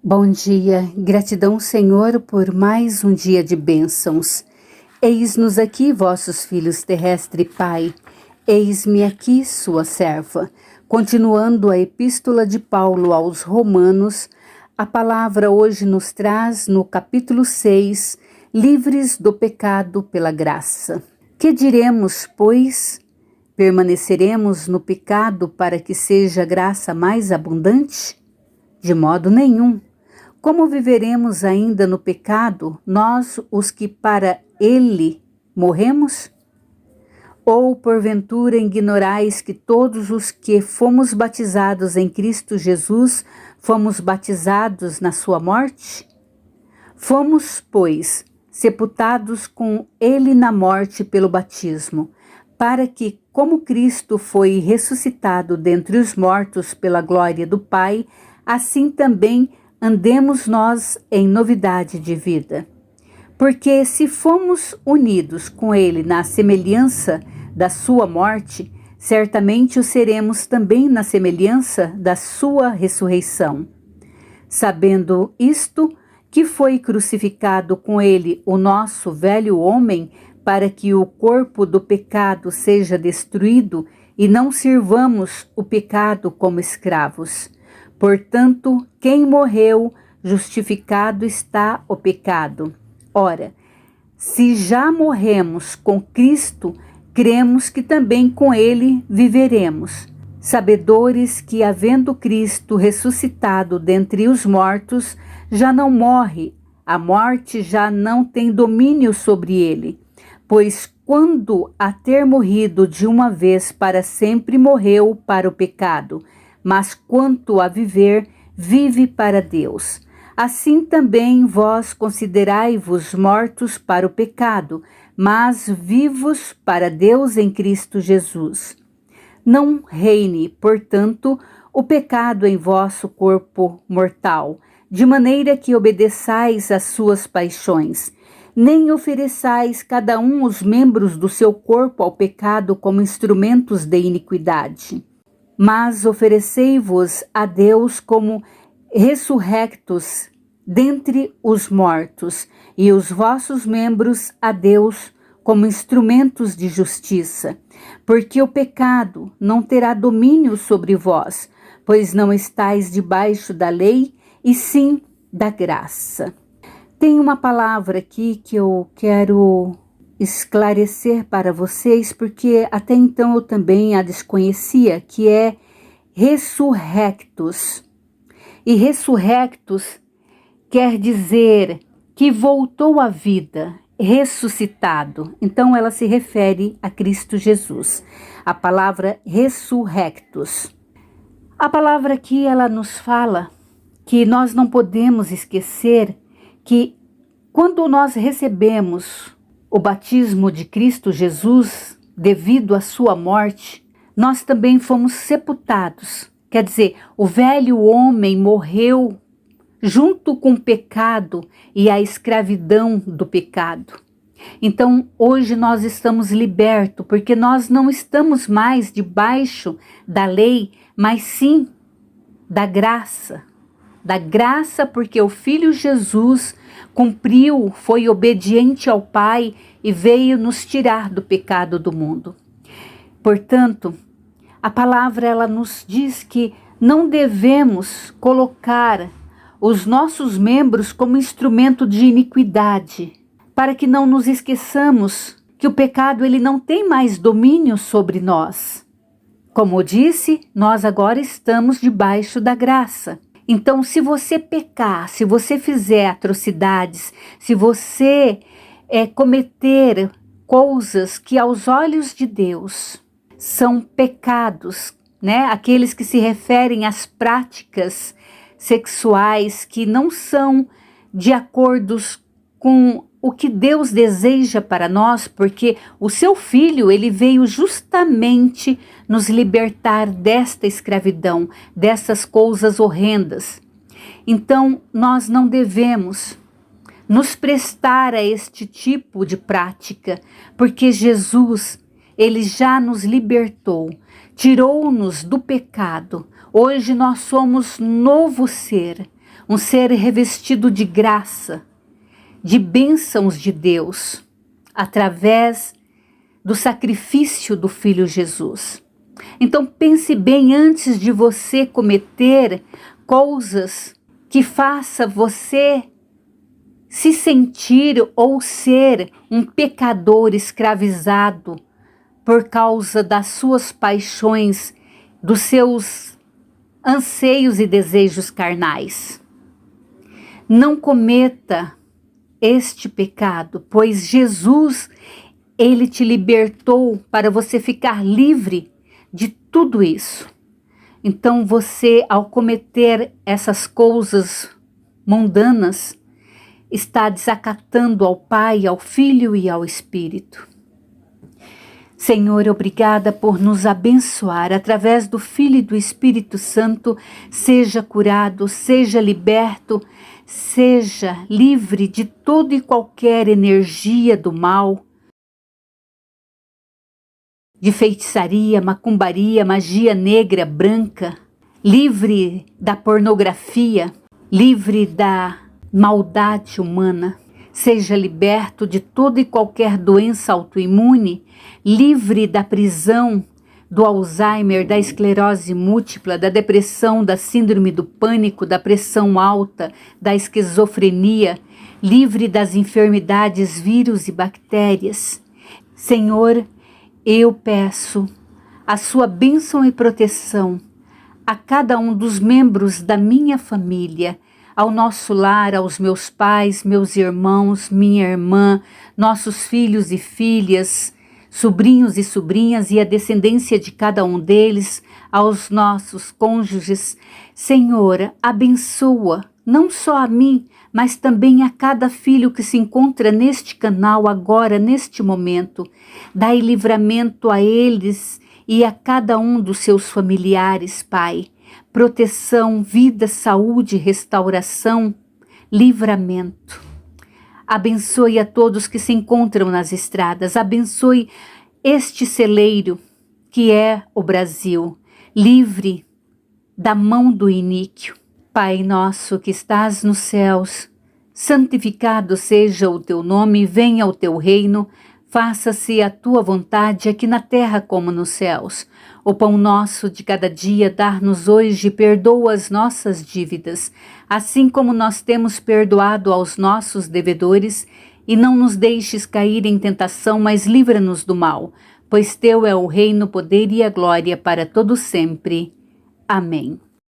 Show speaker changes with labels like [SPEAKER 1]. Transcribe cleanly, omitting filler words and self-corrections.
[SPEAKER 1] Bom dia, gratidão, Senhor, por mais um dia de bênçãos. Eis-nos aqui, vossos filhos terrestre Pai. Eis-me aqui, sua serva. Continuando a epístola de Paulo aos Romanos, a palavra hoje nos traz no capítulo 6, livres do pecado pela graça. Que diremos, pois? Permaneceremos no pecado para que seja graça mais abundante? De modo nenhum. Como viveremos ainda no pecado, nós, os que para ele morremos? Ou, porventura, ignorais que todos os que fomos batizados em Cristo Jesus, fomos batizados na sua morte? Fomos, pois, sepultados com ele na morte pelo batismo, para que, como Cristo foi ressuscitado dentre os mortos pela glória do Pai, assim também andemos nós em novidade de vida. Porque se fomos unidos com ele na semelhança da sua morte, certamente o seremos também na semelhança da sua ressurreição. Sabendo isto, que foi crucificado com ele o nosso velho homem, para que o corpo do pecado seja destruído e não sirvamos o pecado como escravos. Portanto, quem morreu, justificado está o pecado. Ora, se já morremos com Cristo, cremos que também com ele viveremos, sabedores que, havendo Cristo ressuscitado dentre os mortos, já não morre, a morte já não tem domínio sobre ele, pois quando a ter morrido de uma vez para sempre morreu para o pecado, mas quanto a viver, vive para Deus. Assim também vós considerai-vos mortos para o pecado, mas vivos para Deus em Cristo Jesus. Não reine, portanto, o pecado em vosso corpo mortal, de maneira que obedeçais às suas paixões. Nem ofereçais cada um os membros do seu corpo ao pecado como instrumentos de iniquidade. Mas oferecei-vos a Deus como ressurrectos dentre os mortos, e os vossos membros a Deus como instrumentos de justiça. Porque o pecado não terá domínio sobre vós, pois não estáis debaixo da lei, e sim da graça. Tem uma palavra aqui que eu quero esclarecer para vocês, porque até então eu também a desconhecia, que é ressurrectus. E ressurrectus quer dizer que voltou à vida, ressuscitado. Então ela se refere a Cristo Jesus. A palavra ressurrectus. A palavra aqui ela nos fala que nós não podemos esquecer que quando nós recebemos o batismo de Cristo Jesus, devido à sua morte, nós também fomos sepultados. Quer dizer, o velho homem morreu junto com o pecado e a escravidão do pecado. Então, hoje nós estamos libertos, porque nós não estamos mais debaixo da lei, mas sim da graça. Da graça, porque o Filho Jesus cumpriu, foi obediente ao Pai e veio nos tirar do pecado do mundo. Portanto, a palavra ela nos diz que não devemos colocar os nossos membros como instrumento de iniquidade, para que não nos esqueçamos que o pecado ele não tem mais domínio sobre nós. Como eu disse, nós agora estamos debaixo da graça. Então, se você pecar, se você fizer atrocidades, se você cometer coisas que aos olhos de Deus são pecados, né? Aqueles que se referem às práticas sexuais que não são de acordo com o que Deus deseja para nós, porque o seu Filho, ele veio justamente nos libertar desta escravidão, dessas coisas horrendas. Então, nós não devemos nos prestar a este tipo de prática, porque Jesus, ele já nos libertou, tirou-nos do pecado. Hoje nós somos novo ser. um ser revestido de graça, de bênçãos de Deus, através do sacrifício do Filho Jesus. Então pense bem antes de você cometer coisas que faça você se sentir ou ser um pecador escravizado por causa das suas paixões, dos seus anseios e desejos carnais. Não cometa este pecado, pois Jesus, ele te libertou para você ficar livre de tudo isso. Então você, ao cometer essas coisas mundanas, está desacatando ao Pai, ao Filho e ao Espírito. Senhor, obrigada por nos abençoar através do Filho e do Espírito Santo. Seja curado, seja liberto, seja livre de toda e qualquer energia do mal, de feitiçaria, macumbaria, magia negra, branca, livre da pornografia, livre da maldade humana. Seja liberto de toda e qualquer doença autoimune, livre da prisão, do Alzheimer, da esclerose múltipla, da depressão, da síndrome do pânico, da pressão alta, da esquizofrenia, livre das enfermidades, vírus e bactérias. Senhor, eu peço a sua bênção e proteção a cada um dos membros da minha família, ao nosso lar, aos meus pais, meus irmãos, minha irmã, nossos filhos e filhas, sobrinhos e sobrinhas e a descendência de cada um deles, aos nossos cônjuges. Senhor, abençoa não só a mim, mas também a cada filho que se encontra neste canal agora, neste momento. Dai livramento a eles e a cada um dos seus familiares, Pai. Proteção, vida, saúde, restauração, livramento. Abençoe a todos que se encontram nas estradas. Abençoe este celeiro que é o Brasil, livre da mão do iníquo. Pai nosso que estás nos céus, santificado seja o teu nome, venha o teu reino, faça-se a tua vontade aqui na terra como nos céus. O pão nosso de cada dia dá-nos hoje, perdoa as nossas dívidas, assim como nós temos perdoado aos nossos devedores, e não nos deixes cair em tentação, mas livra-nos do mal, pois teu é o reino, o poder e a glória para todo sempre. Amém.